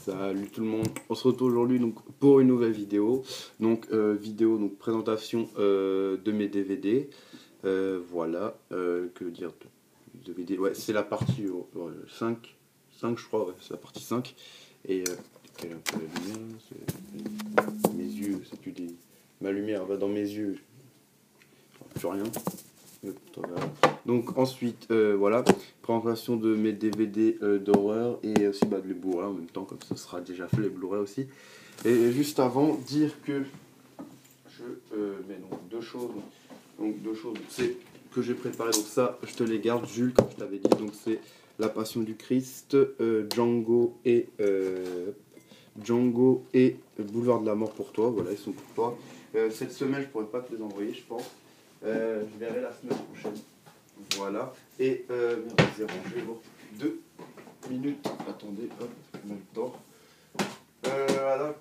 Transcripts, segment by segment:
Salut tout le monde, on se retrouve aujourd'hui donc pour une nouvelle vidéo. Donc présentation de mes DVD. Voilà, que dire de DVD. Ouais, c'est la partie 5, 5 je crois, ouais, c'est la partie 5. Et quelle est un peu la lumière, mes yeux, c'est plus des. Ma lumière va dans mes yeux. Je vois plus rien. Donc ensuite, voilà, présentation de mes DVD d'horreur et aussi de les Blu-ray en même temps, comme ça sera déjà fait les Blu-ray aussi. Et juste avant, dire que je mets donc deux choses, c'est que j'ai préparé, donc ça je te les garde Jules, comme je t'avais dit, donc c'est La Passion du Christ, Django et Boulevard de la Mort pour toi, voilà, ils sont pour toi. Cette semaine je pourrais pas te les envoyer je pense. Je verrai la semaine prochaine. Voilà. Et j'ai rangé 2 minutes. Attendez, hop, je mets le temps. Voilà.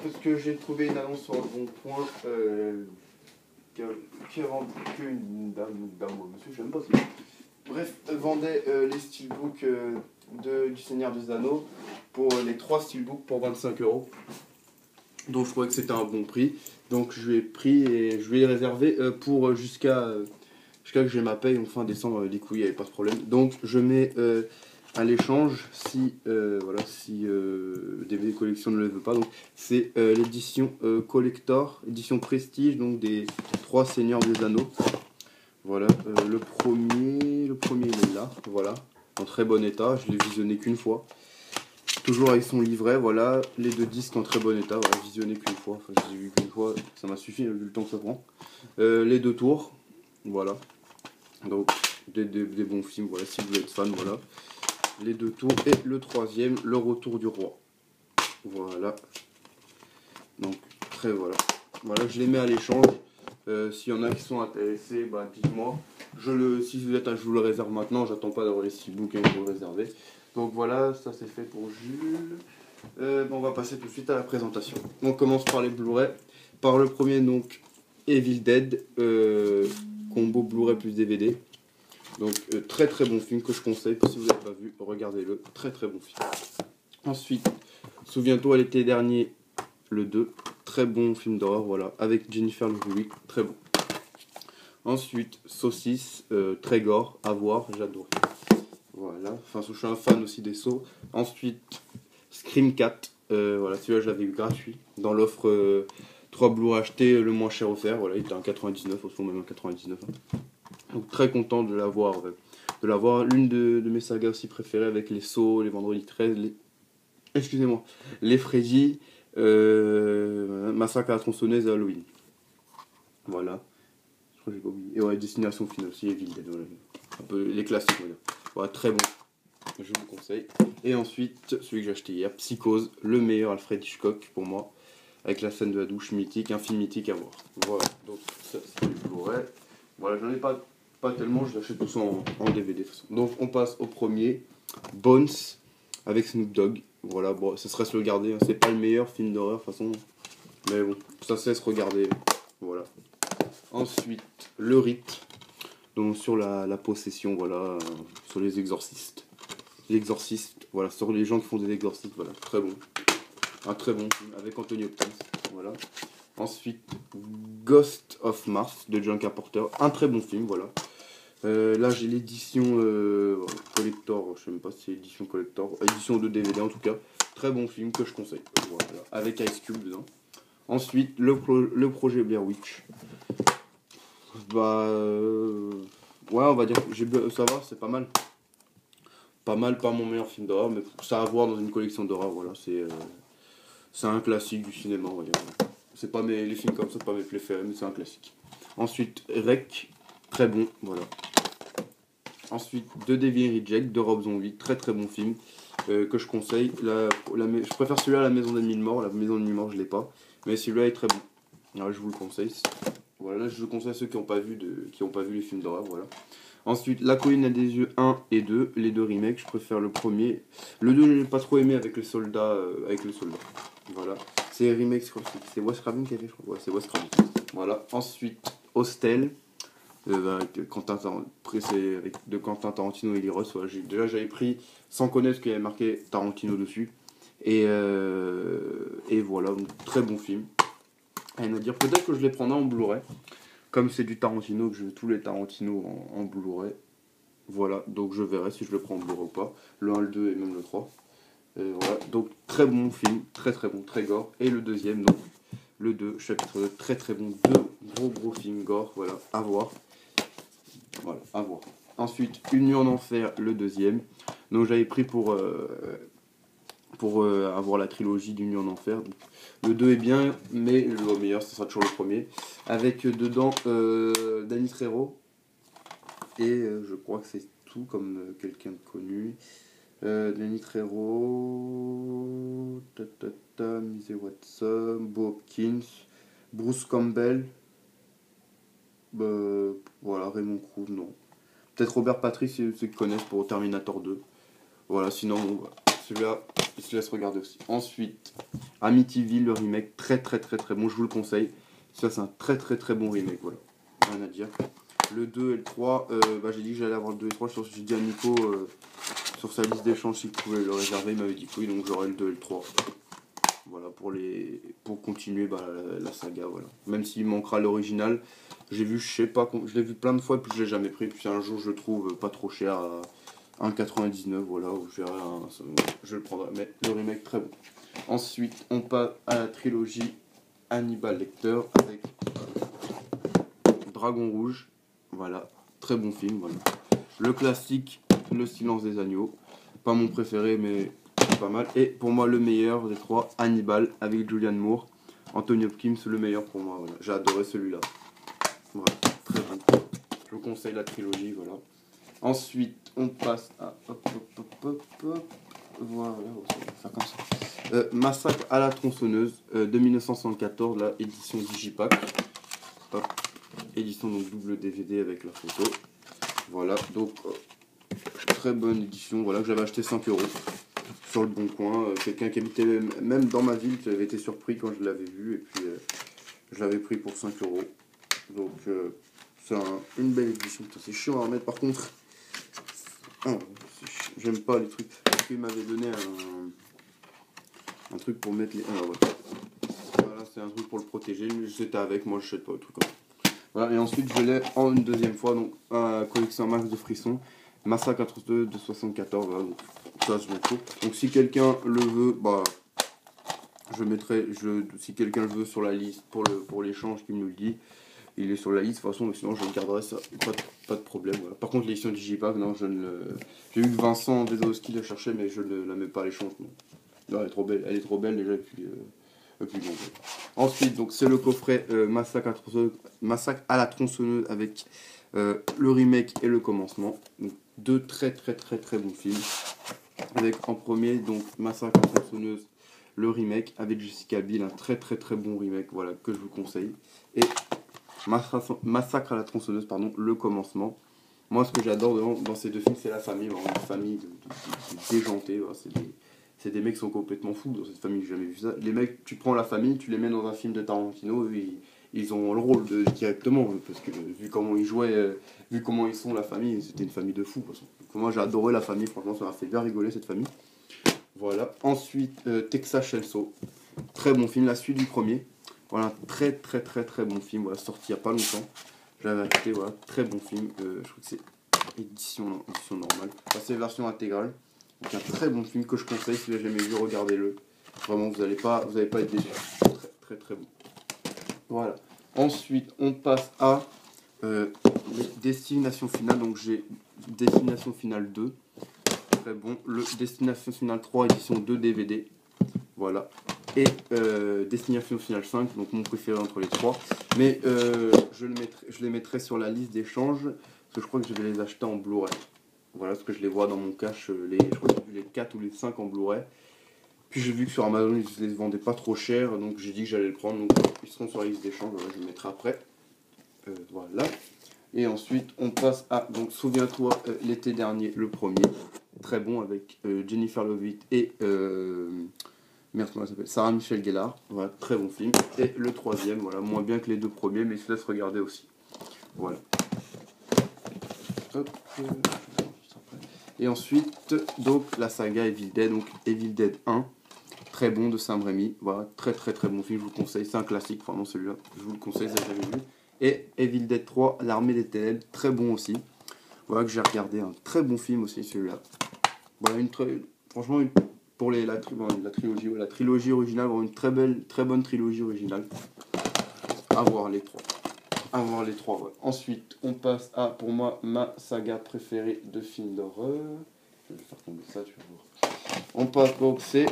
Parce que j'ai trouvé une annonce sur le bon point qui vendait qu'une dame ou monsieur, je sais même pas si. Bref, vendait les steelbooks du Seigneur des Anneaux pour les 3 steelbooks pour 25 €. Donc je trouvais que c'était un bon prix. Donc je l'ai pris et je vais les réserver pour jusqu'à que j'ai ma paye en fin décembre les couilles, il n'y avait pas de problème. Donc je mets à l'échange si DVD Collection ne le veut pas. Donc c'est l'édition collector, édition prestige, donc des 3 Seigneurs des Anneaux. Voilà, le premier il est là, voilà, en très bon état, je l'ai visionné qu'une fois. Toujours avec son livret, voilà, les 2 disques en très bon état, voilà, visionné qu'une fois, enfin je les ai vus qu'une fois, ça m'a suffi vu le temps que ça prend. Les 2 tours, voilà, donc des bons films, voilà, si vous êtes fan, voilà. Les 2 tours, et le 3e, Le Retour du Roi. Voilà, donc très voilà, je les mets à l'échange. S'il y en a qui sont intéressés, bah dites-moi. Si vous êtes je vous le réserve maintenant, j'attends pas d'avoir les 6 bouquins pour le réserver. Donc voilà, ça c'est fait pour Jules. On va passer tout de suite à la présentation. On commence par les Blu-ray. Par le premier, donc Evil Dead, combo Blu-ray plus DVD. Donc très très bon film que je conseille. Si vous n'avez pas vu, regardez-le. Très très bon film. Ensuite, Souviens-toi l'été dernier, le 2. Très bon film d'horreur, voilà. Avec Jennifer Love Hewitt, très bon. Ensuite, Saucisse, très gore, à voir, j'adore. Voilà, enfin je suis un fan aussi des sauts. Ensuite, Scream 4, voilà, celui-là je l'avais eu gratuit dans l'offre 3 Blu-ray achetés, le moins cher offert, voilà, il était à 1,99, au fond même 1,99. Hein. Donc très content de l'avoir, l'une de mes sagas aussi préférées avec les sauts, les vendredis 13, les Freddy, Massacre à la tronçonneuse et Halloween. Voilà, je crois que j'ai pas oublié. Et ouais, Destination Finale aussi, Evil Dead, voilà. Un peu les classiques, voilà. Voilà, très bon. Je vous conseille. Et ensuite, celui que j'ai acheté hier, Psychose, le meilleur Alfred Hitchcock pour moi, avec la scène de la douche mythique, un film mythique à voir. Voilà, donc ça c'est du Blu-ray. Voilà, j'en ai pas tellement, je l'achète tous en DVD de toute façon. Donc on passe au premier, Bones, avec Snoop Dogg. Voilà, bon, ça serait se regarder, hein. C'est pas le meilleur film d'horreur de toute façon, mais bon, ça se laisse regarder. Voilà. Ensuite, Le Rite, donc sur la possession, voilà, sur les exorcistes. L'exorciste, voilà, sur les gens qui font des exorcistes, voilà, très bon. Un très bon film avec Anthony Hopkins, voilà. Ensuite, Ghost of Mars de John Carpenter, un très bon film, voilà. Là j'ai l'édition collector, je sais même pas si c'est édition collector, édition de DVD en tout cas. Très bon film que je conseille, voilà, avec Ice Cube dedans. Ensuite, le projet Blair Witch. Bah, ouais, on va dire, ça va, c'est pas mal. Pas mal, pas mon meilleur film d'horreur, mais ça à voir dans une collection d'horreur, voilà, c'est un classique du cinéma, on va dire. C'est pas les films comme ça, c'est pas mes préférés, mais c'est un classique. Ensuite, Rec, très bon, voilà. Ensuite, The Devil Reject de Rob Zombie, très très bon film, que je conseille. Je préfère celui-là à La Maison des Mille Morts, La Maison des Mille Morts je l'ai pas, mais celui-là est très bon. Alors, je vous le conseille. Voilà, là je le conseille à ceux qui n'ont pas vu les films d'horreur, voilà. Ensuite, La Colline à des yeux 1 et 2, les 2 remakes, je préfère le premier. Le 2, je l'ai pas trop aimé avec les soldats. Voilà. C'est remake, c'est Wes Craven qui a fait, je crois. Ouais, c'est Wes Craven. Voilà. Ensuite, Hostel, avec Quentin Tarantino et Lee Roth. Voilà, j'avais pris sans connaître ce qu'il y avait marqué Tarantino dessus. Et voilà, donc, très bon film. Rien à dire, peut-être que je les prendrai en Blu-ray. Comme c'est du Tarantino, que je veux tous les Tarantino en Blu-ray. Voilà, donc je verrai si je le prends en Blu-ray ou pas. Le 1, le 2 et même le 3. Voilà, donc très bon film, très très bon, très gore. Et le deuxième, donc le 2, chapitre 2, très très bon. Deux gros films gore, voilà, à voir. Voilà, à voir. Ensuite, Une nuit en enfer, le deuxième. Donc j'avais pris pour avoir la trilogie d'Une nuit en enfer. Donc, le 2 est bien, mais le meilleur, ce sera toujours le premier. Avec dedans Danny Trejo. Et je crois que c'est tout comme quelqu'un de connu. Danny Trejo, Missy Watson, Bo Hopkins, Bruce Campbell, voilà, Raymond Krug, non. Peut-être Robert Patrick, ceux qui connaissent pour Terminator 2. Voilà, sinon, bon, celui-là, il se laisse regarder aussi. Ensuite, Amityville, le remake, très très très très bon, je vous le conseille. Ça, c'est un très très très bon remake, voilà. Rien à dire. Le 2 et le 3, j'ai dit que j'allais avoir le 2 et le 3, j'ai dit à Nico sur sa liste d'échanges s'il pouvait le réserver, il m'avait dit que oui, donc j'aurai le 2 et le 3. Voilà, pour continuer la saga, voilà. Même s'il manquera l'original, j'ai vu, je sais pas, je l'ai vu plein de fois, puis je l'ai jamais pris, puis un jour je le trouve pas trop cher à 1,99, voilà, je le prendrai, mais le remake très bon. Ensuite, on passe à la trilogie Hannibal Lecter avec Dragon Rouge, voilà, très bon film, voilà. Le classique, Le Silence des Agneaux, pas mon préféré, mais pas mal. Et pour moi, le meilleur des trois, Hannibal, avec Julianne Moore. Anthony Hopkins, le meilleur pour moi, voilà. J'ai adoré celui-là. Voilà, très bon. Je vous conseille la trilogie, voilà. Ensuite, on passe à... Voilà, on va faire comme ça. Massacre à la tronçonneuse, de 1974, la édition Digipack. Hop. Édition donc double DVD avec la photo. Voilà, donc très bonne édition, voilà, que j'avais acheté 5 € sur le bon coin. Quelqu'un qui habitait même dans ma ville, j'avais été surpris quand je l'avais vu, et puis je l'avais pris pour 5 €. Donc c'est une belle édition. C'est chiant à remettre par contre. J'aime pas les trucs. Parce qu'il m'avait donné un truc pour mettre les. Voilà, c'est un truc pour le protéger. C'était avec, moi je sais pas, le truc comme ça. Voilà, et ensuite je l'ai en une deuxième fois, donc collection Max de frissons, Massacre à tronçonneuse de 74, voilà, donc ça je m'en fous. Donc si quelqu'un le veut, je mettrai, si quelqu'un le veut sur la liste pour l'échange, qui me le dit, il est sur la liste de toute façon, mais sinon je le garderai, ça, pas de problème. Voilà. Par contre l'édition Digipack, non, je ne le... J'ai vu que Vincent Desowski la cherchait, mais je ne la mets pas à l'échange. Non, elle est trop belle déjà, et puis bon. Ensuite, donc c'est le coffret Massacre à la tronçonneuse avec le remake et le commencement. Donc, deux très très très très bons films. Avec en premier donc Massacre à la tronçonneuse, le remake avec Jessica Biel, un très très très bon remake, voilà, que je vous conseille. Et Massacre à la tronçonneuse, pardon, le commencement. Moi, ce que j'adore dans ces deux films, c'est la famille, vraiment une famille déjantée. Voilà, c'est des mecs qui sont complètement fous dans cette famille, j'ai jamais vu ça. Les mecs, tu prends la famille, tu les mets dans un film de Tarantino, ils ont le rôle directement, parce que vu comment ils jouaient, vu comment ils sont, la famille, c'était une famille de fous. Donc, moi j'ai adoré la famille, franchement ça m'a fait bien rigoler cette famille. Voilà. Ensuite, Texas Chainsaw, très bon film, la suite du premier. Voilà, très très très très bon film, voilà, sorti il n'y a pas longtemps. J'avais acheté, voilà, très bon film, je crois que c'est édition normale. Enfin, c'est version intégrale. Donc un très bon film que je conseille, si vous l'avez jamais vu, regardez-le. Vraiment, vous n'allez pas être déçus. Très très très bon. Voilà. Ensuite, on passe à Destination Finale. Donc j'ai Destination Finale 2. Très bon. Le Destination Finale 3, édition 2 DVD. Voilà. Et Destination Finale 5, donc mon préféré entre les trois. Mais je les mettrai sur la liste d'échange, parce que je crois que je vais les acheter en Blu-ray. Voilà, parce que je les vois dans mon cache, je crois que j'ai vu les 4 ou les 5 en Blu-ray. Puis j'ai vu que sur Amazon, ils les vendaient pas trop cher, donc j'ai dit que j'allais le prendre. Donc ils seront sur la liste d'échange, voilà, je les mettrai après. Voilà. Et ensuite, on passe à, donc souviens-toi, l'été dernier, le premier. Très bon, avec Jennifer Love Hewitt et... merde, comment elle s'appelle, Sarah Michelle Gellar, voilà, très bon film. Et le troisième, voilà, moins bien que les deux premiers, mais il se laisse regarder aussi. Voilà. Hop, et ensuite, donc la saga Evil Dead, donc Evil Dead 1, très bon de Sam Raimi. Voilà, très bon film, je vous le conseille. C'est un classique, vraiment celui-là. Je vous le conseille, vous avez jamais vu. Et Evil Dead 3, L'Armée des Ténèbres, très bon aussi. Voilà que j'ai regardé, un très bon film aussi celui-là. Voilà, franchement, pour la trilogie, la trilogie originale, vraiment une très bonne trilogie originale. À voir les trois. À voir les trois, ouais. Ensuite, on passe à, pour moi, ma saga préférée de films d'horreur. Je vais faire tomber ça, tu vas voir. On passe donc, c'est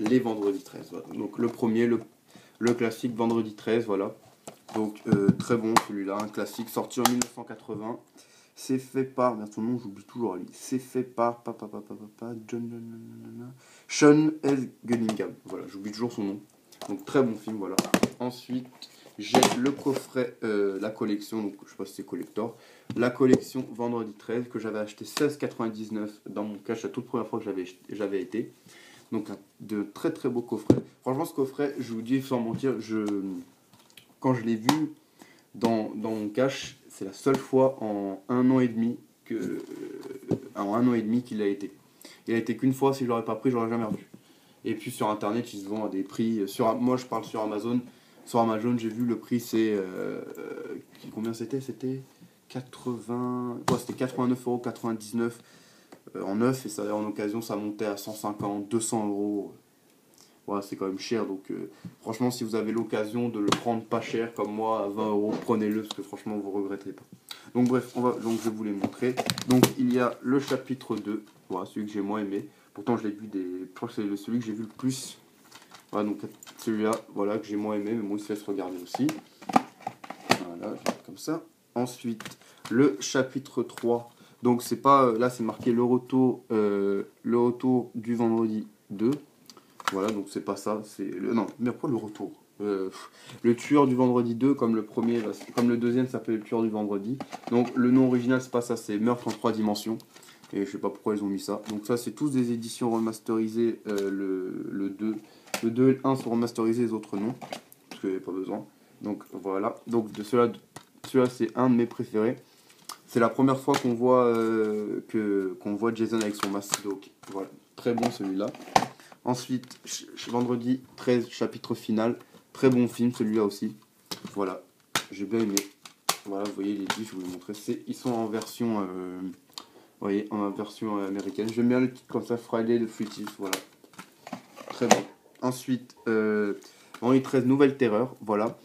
les Vendredi 13. Voilà. Donc le premier, le classique Vendredi 13, voilà. Donc très bon celui-là, un classique sorti en 1980. C'est fait par, merde son nom, j'oublie toujours lui. C'est fait par Sean S. Cunningham. Voilà, j'oublie toujours son nom. Donc très bon film, voilà. Ensuite, j'ai le coffret, la collection, donc je sais pas si c'est collector, la collection Vendredi 13 que j'avais acheté 16,99 dans mon cash la toute première fois que j'avais été. Donc de très beaux coffrets. Franchement ce coffret, je vous dis sans mentir, quand je l'ai vu dans mon cash, c'est la seule fois en un an et demi qu'il a été. Il a été qu'une fois, si je l'aurais pas pris, je l'aurais jamais revu. Et puis sur internet, ils se vendent à des prix. Moi je parle sur Amazon. Sur Amazon, j'ai vu le prix, c'est. Combien c'était? C'était 80. Ouais, c'était 89,99 € en neuf. Et ça, en occasion, ça montait à 150, 200 €. Ouais, c'est quand même cher. Donc franchement, si vous avez l'occasion de le prendre pas cher comme moi, à 20 €, prenez-le parce que franchement, vous ne regretterez pas. Donc bref, donc je vais vous les montrer. Donc il y a le chapitre 2. Voilà, celui que j'ai moins aimé. Pourtant, je crois que c'est celui que j'ai vu le plus. Voilà, donc celui-là, voilà, que j'ai moins aimé, mais moi, il se laisse regarder aussi. Voilà, comme ça. Ensuite, le chapitre 3. Donc, c'est pas. Là, c'est marqué le retour du vendredi 2. Voilà, donc c'est pas ça. Non, mais pourquoi le retour le tueur du vendredi 2, comme le premier, comme le deuxième s'appelle le tueur du vendredi. Donc, le nom original, c'est pas ça, c'est Meurtre en 3 dimensions. Et je sais pas pourquoi ils ont mis ça. Donc ça, c'est tous des éditions remasterisées. Le 2 et le 1 sont remasterisés, les autres non. Parce qu'il n'y avait pas besoin. Donc voilà. Donc de celui-là, c'est un de mes préférés. C'est la première fois qu'on voit Jason avec son masque. Donc voilà. Très bon celui-là. Ensuite, vendredi 13, chapitre final. Très bon film celui-là aussi. Voilà. J'ai bien aimé. Voilà, vous voyez les deux, je vous les montrer. Ils sont en version... vous voyez, en version américaine. J'aime bien le titre comme ça, Friday the 13th, voilà. Très bon. Ensuite, Henri 13, Nouvelle Terreur, voilà.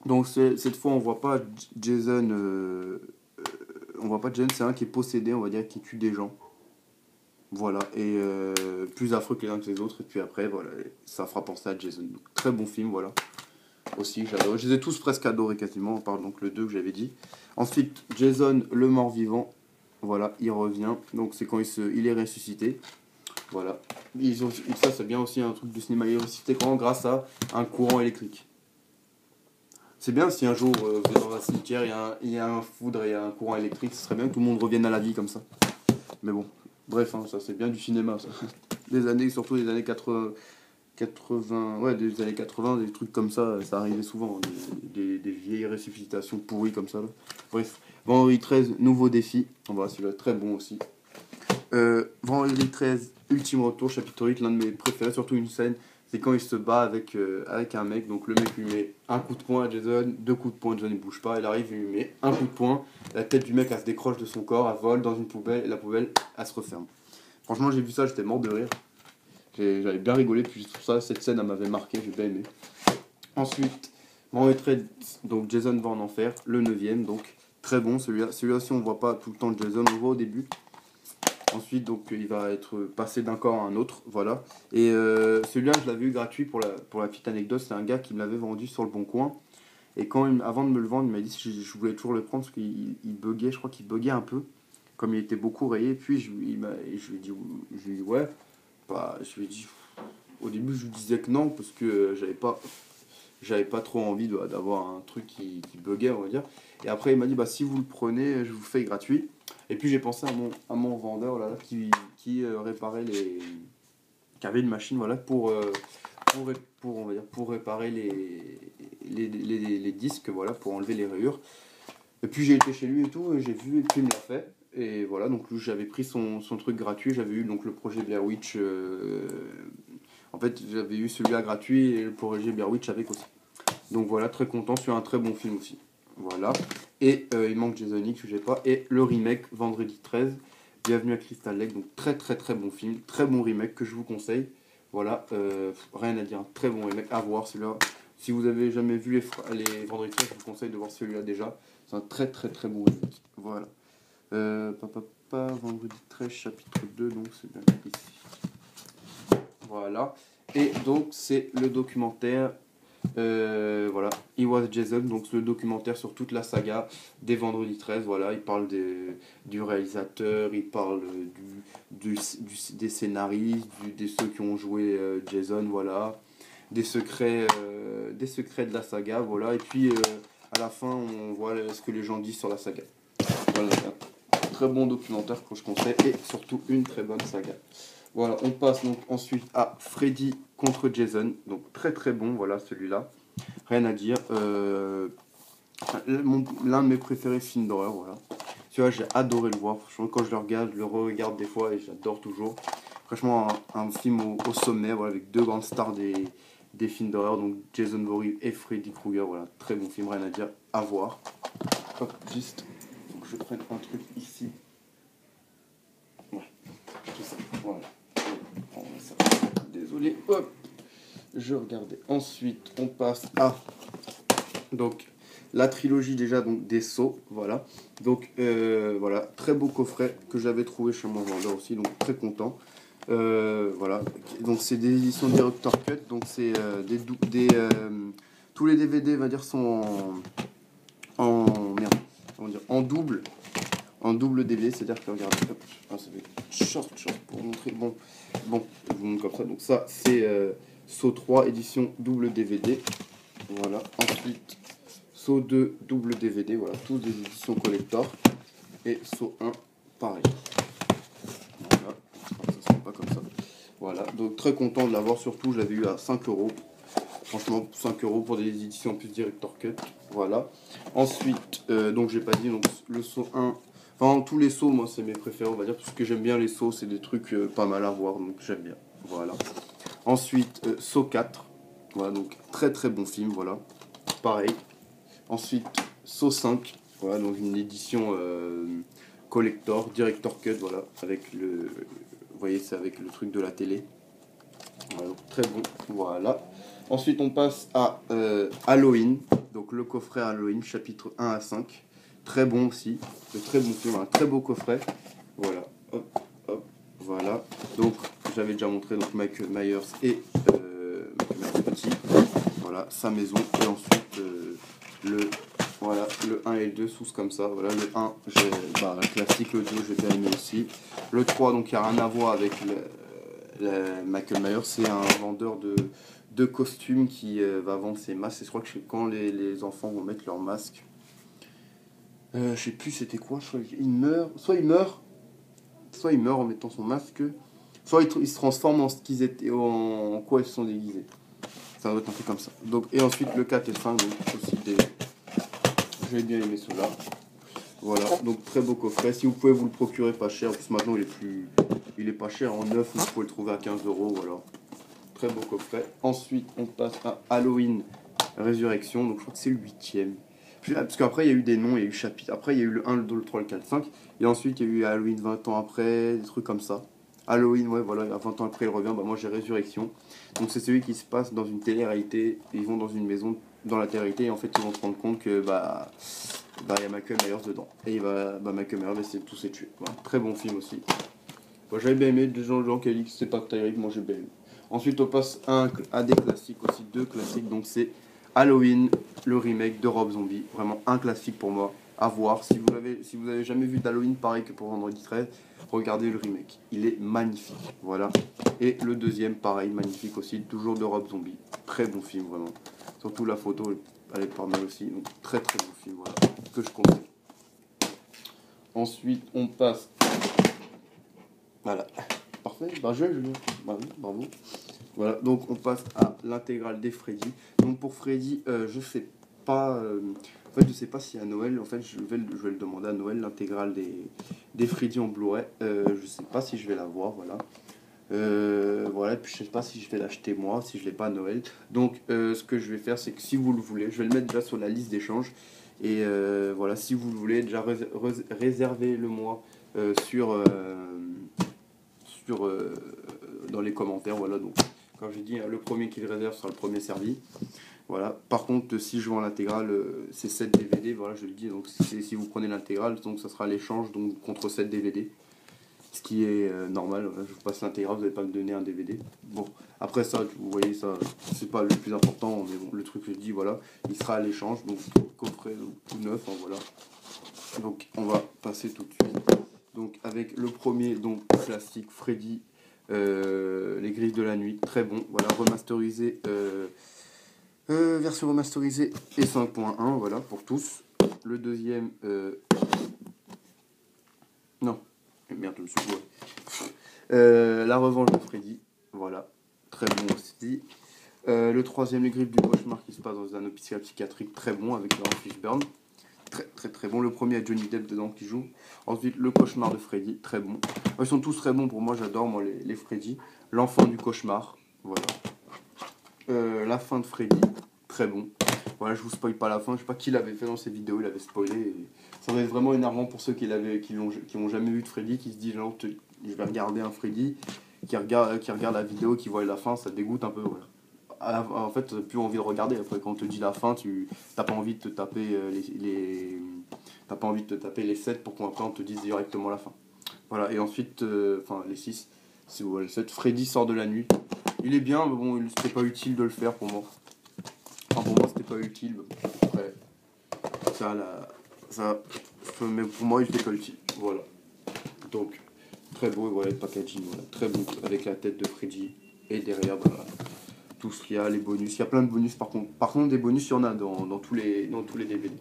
Donc cette fois, on voit pas Jason, on voit pas Jason, c'est un qui est possédé, on va dire, qui tue des gens. Voilà, et plus affreux que les uns que les autres, et puis après, voilà, ça fera penser à Jason. Donc, très bon film, voilà. Aussi, j'adore. Je les ai tous presque adorés quasiment, à part donc le 2 que j'avais dit. Ensuite, Jason, le mort-vivant. Voilà, il revient. Donc c'est quand il est ressuscité. Voilà. Ça c'est bien aussi un truc du cinéma. Il est ressuscité grâce à un courant électrique. C'est bien si un jour vous êtes dans un cimetière, il y a un foudre et un courant électrique, ce serait bien que tout le monde revienne à la vie comme ça. Mais bon, bref, hein, ça c'est bien du cinéma ça. Surtout des années 80, ouais, des années 80, des trucs comme ça arrivait souvent, hein, des vieilles ressuscitations pourries comme ça. Là. Bref, Vendredi 13, nouveau défi, on va celui-là très bon aussi. Vendredi 13, ultime retour, chapitre 8, l'un de mes préférés, surtout une scène, c'est quand il se bat avec un mec, donc le mec lui met un coup de poing à Jason, 2 coups de poing, Jason ne bouge pas, il arrive, il lui met un coup de poing, la tête du mec elle se décroche de son corps, elle vole dans une poubelle, et la poubelle elle se referme. Franchement j'ai vu ça, j'étais mort de rire. J'avais bien rigolé, puis pour ça, cette scène, elle m'avait marqué, j'ai bien aimé. Ensuite, Vendredi 13, donc Jason va en enfer, le 9ème, donc très bon celui-là. Celui-là aussi, on ne voit pas tout le temps Jason, on le voit au début. Ensuite, donc, il va être passé d'un corps à un autre, voilà. Et celui-là, je l'avais eu gratuit pour la petite anecdote, c'est un gars qui me l'avait vendu sur le Bon Coin. Et avant de me le vendre, il m'a dit si je voulais toujours le prendre parce qu'il buguait, je crois qu'il buguait un peu, comme il était beaucoup rayé. Puis je lui ai dit ouais. Bah, je lui ai dit, au début je lui disais que non parce que j'avais pas trop envie d'avoir un truc qui buguait, on va dire. Et après il m'a dit bah si vous le prenez je vous le fais gratuit. Et puis j'ai pensé à mon vendeur là qui réparait qui avait une machine voilà pour on va dire pour réparer les disques voilà pour enlever les rayures. Et puis j'ai été chez lui et tout et j'ai vu et puis il me l'a fait. Et voilà, donc j'avais pris son truc gratuit, j'avais eu donc le projet Blair Witch En fait, j'avais eu celui-là gratuit et pour Roger Blair Witch avec aussi. Donc voilà, très content, c'est un très bon film aussi. Voilà. Et il manque Jason X, que j'ai pas. Et le remake, Vendredi 13, Bienvenue à Crystal Lake. Donc très très très bon film, très bon remake que je vous conseille. Voilà, rien à dire, un très bon remake à voir celui-là. Si vous avez jamais vu les Vendredi 13, je vous conseille de voir celui-là déjà. C'est un très très très bon remake. Voilà. Vendredi 13, chapitre 2, donc c'est bien ici. Voilà. Et donc c'est le documentaire. Voilà, He Was Jason, donc le documentaire sur toute la saga des Vendredi 13. Voilà, il parle du réalisateur, il parle des scénaristes, de ceux qui ont joué Jason, voilà, des secrets de la saga, voilà, et puis à la fin on voit ce que les gens disent sur la saga. Voilà, un très bon documentaire que je conseille et surtout une très bonne saga. Voilà, on passe donc ensuite à Freddy contre Jason, donc très très bon, voilà celui-là, rien à dire. L'un de mes préférés films d'horreur, voilà. Celui-là, j'ai adoré le voir, franchement, quand je le regarde, je le re-regarde des fois et j'adore toujours. Franchement, un film au sommet, voilà, avec deux grandes stars des films d'horreur, donc Jason Voorhees et Freddy Krueger, voilà, très bon film, rien à dire, à voir. Hop, juste, faut que je prenne un truc ici. Ouais, tout ça, voilà. Désolé, hop, je regardais. Ensuite, on passe à donc la trilogie déjà donc des Sceaux, voilà. Donc voilà, très beau coffret que j'avais trouvé chez mon vendeur aussi, donc très content. Voilà, donc c'est des éditions Director Cut, donc c'est tous les DVD, on va dire, sont merde, comment dire, en double DVD, c'est-à-dire que regardez, hop, ça fait short pour montrer, bon, je vous montre comme ça, donc ça c'est Saut 3 édition double DVD, voilà, ensuite Saut 2 double DVD, voilà, tous des éditions collector, et Saut 1 pareil, voilà, ça se pas comme ça, voilà, donc très content de l'avoir, surtout je l'avais eu à 5 euros. Franchement, 5 euros pour des éditions en plus Director Cut. Voilà. Ensuite, donc j'ai pas dit, donc le saut 1. Enfin, tous les sauts, moi, c'est mes préférés, on va dire. Parce que j'aime bien les sauts, c'est des trucs pas mal à voir, donc j'aime bien. Voilà. Ensuite, saut 4. Voilà, donc très très bon film, voilà. Pareil. Ensuite, saut 5. Voilà, donc une édition collector, Director Cut, voilà. Avec le. Vous voyez, c'est avec le truc de la télé. Voilà, donc très bon. Voilà. Ensuite, on passe à Halloween, donc le coffret Halloween, chapitre 1 à 5. Très bon aussi, de très bon film, un très beau coffret. Voilà, hop, hop, voilà. Donc, j'avais déjà montré donc Michael Myers et Michael Petit. Voilà, sa maison. Et ensuite, voilà, le 1 et le 2 sous comme ça. Voilà, le 1, le classique, le 2, j'ai bien aimé aussi. Le 3, donc il n'y a rien à voir avec Michael Myers, c'est un vendeur de costumes qui va vendre ses masques. Et je crois que quand les enfants vont mettre leur masque, je sais plus c'était quoi, soit il meurt en mettant son masque, soit il se transforme en ce qu'ils étaient, en quoi ils se sont déguisés. Ça doit être un peu comme ça. Donc, et ensuite le 4 et 5, donc aussi j'ai bien aimé cela. Voilà, donc très beau coffret. Si vous pouvez vous le procurer pas cher, parce que maintenant il est pas cher en neuf, vous pouvez le trouver à 15 euros, voilà. Très beau coffret. Ensuite, on passe à Halloween Résurrection, donc je crois que c'est le 8ème. Parce qu'après, il y a eu des noms, il y a eu chapitre. Après, il y a eu le 1, le 2, le 3, le 4, le 5. Et ensuite, il y a eu Halloween 20 ans après, des trucs comme ça. Halloween, ouais, voilà, 20 ans après, il revient. Bah, moi, j'ai Résurrection. Donc, c'est celui qui se passe dans une télé-réalité. Ils vont dans une maison dans la télé-réalité et en fait, ils vont se rendre compte que, il y a Michael Myers dedans. Et Michael Myers va essayer de tous les tuer. Voilà, très bon film aussi. Moi, j'avais bien aimé, des gens qui ont dit que c'était pas terrible, moi j'ai bien aimé. Ensuite, on passe à des classiques aussi, deux classiques. Donc, c'est Halloween, le remake de Rob Zombie. Vraiment un classique pour moi à voir. Si vous avez jamais vu d'Halloween, pareil que pour Vendredi 13, regardez le remake. Il est magnifique. Voilà. Et le deuxième, pareil, magnifique aussi, toujours de Rob Zombie. Très bon film, vraiment. Surtout la photo, elle est pas mal aussi. Donc, très très bon film, voilà. Que je conseille. Ensuite, on passe. Voilà. Parfait. Bah, Julien. Bah oui, bravo. Voilà, donc on passe à l'intégrale des Freddy. Donc pour Freddy, je sais pas. En fait, je sais pas si à Noël, en fait, je vais le demander à Noël, l'intégrale des Freddy en Blu-ray. Je sais pas si je vais la voir, voilà. Voilà, puis je sais pas si je vais l'acheter moi, si je l'ai pas à Noël. Donc ce que je vais faire, c'est que si vous le voulez, je vais le mettre déjà sur la liste d'échange. Et voilà, si vous le voulez, déjà réservez-le moi sur, sur dans les commentaires. Voilà, donc quand j'ai dit le premier qui le réserve sera le premier servi. Voilà. Par contre, si je vends l'intégrale, c'est 7 DVD. Voilà, je le dis. Donc si vous prenez l'intégrale, donc ça sera l'échange donc contre 7 DVD. Ce qui est normal. Voilà, je vous passe l'intégrale, vous n'allez pas me donner un DVD. Bon, après ça, vous voyez, ça, c'est pas le plus important, mais bon, le truc que je dis, voilà, il sera à l'échange, donc coffret donc, tout neuf, hein, voilà. Donc on va passer tout de suite. Donc avec le premier, donc classique Freddy, les griffes de la nuit, très bon, voilà, remasterisé, version remasterisée et 5.1, voilà, pour tous. Le deuxième, non, merde, je me suis gouré. La revanche de Freddy, voilà, très bon aussi. Le troisième, les griffes du cauchemar qui se passe dans un hôpital psychiatrique, très bon avec Laurence Fishburne. Très bon. Le premier a Johnny Depp dedans qui joue. Ensuite, le cauchemar de Freddy, très bon. Ils sont tous très bons pour moi, j'adore moi les Freddy. L'enfant du cauchemar, voilà. La fin de Freddy, très bon. Voilà, je vous spoil pas la fin, je sais pas qui l'avait fait dans ses vidéos, il avait spoilé. Et ça va être vraiment énervant pour ceux qui ont jamais vu de Freddy, qui se disent genre, je vais regarder un Freddy, qui regarde la vidéo, qui voit la fin, ça dégoûte un peu. Voilà. En fait, t'as plus envie de regarder. Après, quand on te dit la fin, tu t'as pas envie de te taper t'as pas envie de te taper les 7 pour qu'après on te dise directement la fin. Voilà, et ensuite, enfin les 6, si vous voulez le 7, Freddy sort de la nuit. Il est bien, mais bon, c'était pas utile de le faire pour moi. Enfin, pour moi, c'était pas utile. Après, ça, mais pour moi, il était pas utile. Voilà. Donc, très beau, voilà le packaging, voilà. Très beau, avec la tête de Freddy. Et derrière, voilà, tout ce qu'il y a, les bonus. Il y a plein de bonus par contre. Par contre, des bonus, il y en a dans tous les DVD.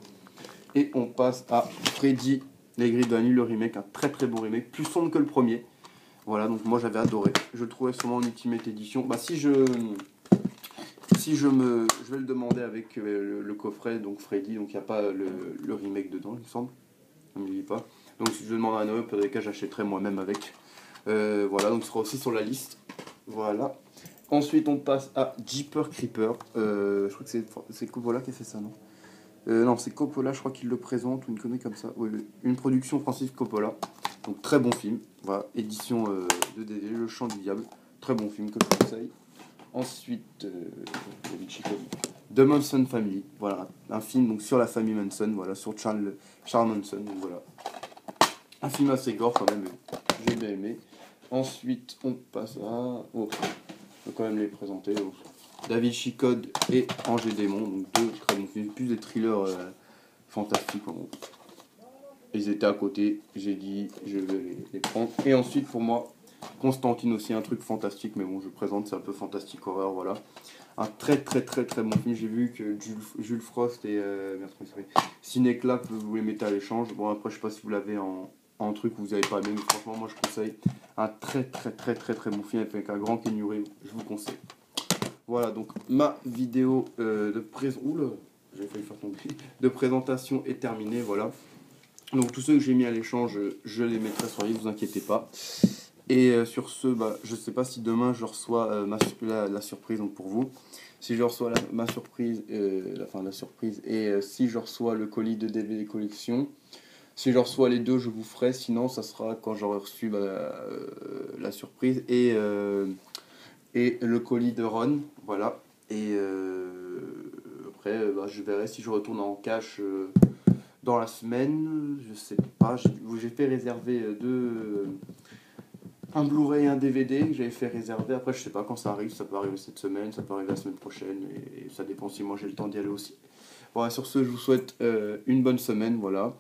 Et on passe à Freddy, les griffes de la nuit, le remake, un très beau remake, plus sombre que le premier. Voilà, donc moi j'avais adoré. Je le trouvais sûrement en Ultimate Edition. Bah je vais le demander avec le coffret, donc Freddy, donc il n'y a pas le remake dedans, il me semble. On ne me dit pas. Donc si je demande à Noël, peut-être que j'achèterai moi-même avec. Voilà, donc il sera aussi sur la liste. Voilà. Ensuite, on passe à Jeepers Creepers. Je crois que c'est Coppola qui a fait ça, non non, c'est Coppola, je crois qu'il le présente, ou une connerie comme ça. Oui, oui. Une production Francis Coppola. Donc, très bon film. Voilà, édition de DVD, Le Chant du Diable. Très bon film que je conseille. Ensuite, The Manson Family. Voilà, un film donc, sur la famille Manson, voilà, sur Charles Manson. Donc, voilà. Un film assez gore quand même, j'ai bien aimé. Ensuite, on passe à. Oh, je peux quand même les présenter. Donc. David Chicode et Angers Démon, donc deux très bons films, plus des thrillers fantastiques. Ils étaient à côté, j'ai dit je vais les prendre. Et ensuite pour moi, Constantine aussi, un truc fantastique, mais bon je présente, c'est un peu fantastique horreur, voilà. Un très bon film, j'ai vu que Jules Frost et Cinéclap, vous les mettez à l'échange. Bon après je sais pas si vous l'avez en truc que vous n'avez pas aimé, mais franchement moi je conseille. Un très bon film avec un grand Keanu Reeves, je vous conseille. Voilà, donc ma vidéo de présentation est terminée, voilà. Donc tous ceux que j'ai mis à l'échange, je les mettrai sur la liste, vous inquiétez pas. Et sur ce, bah, je sais pas si demain je reçois la surprise donc pour vous. Si je reçois ma surprise, la surprise, et si je reçois le colis de DVD collection, si je reçois les deux, je vous ferai. Sinon, ça sera quand j'aurai reçu la surprise et le colis de Ron, voilà. Et après, je verrai si je retourne en cash dans la semaine. Je sais pas. J'ai fait réserver un Blu-ray et un DVD que j'avais fait réserver. Après, je sais pas quand ça arrive. Ça peut arriver cette semaine, ça peut arriver la semaine prochaine. Et ça dépend si moi j'ai le temps d'y aller aussi. Voilà, sur ce, je vous souhaite une bonne semaine. Voilà.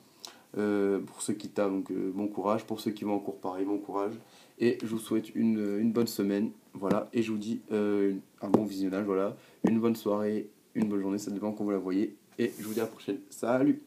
Pour ceux qui tapent, donc bon courage. Pour ceux qui vont en cours, pareil, bon courage. Et je vous souhaite une bonne semaine. Voilà. Et je vous dis un bon visionnage. Voilà. Une bonne soirée, une bonne journée. Ça dépend quand vous la voyez. Et je vous dis à la prochaine. Salut!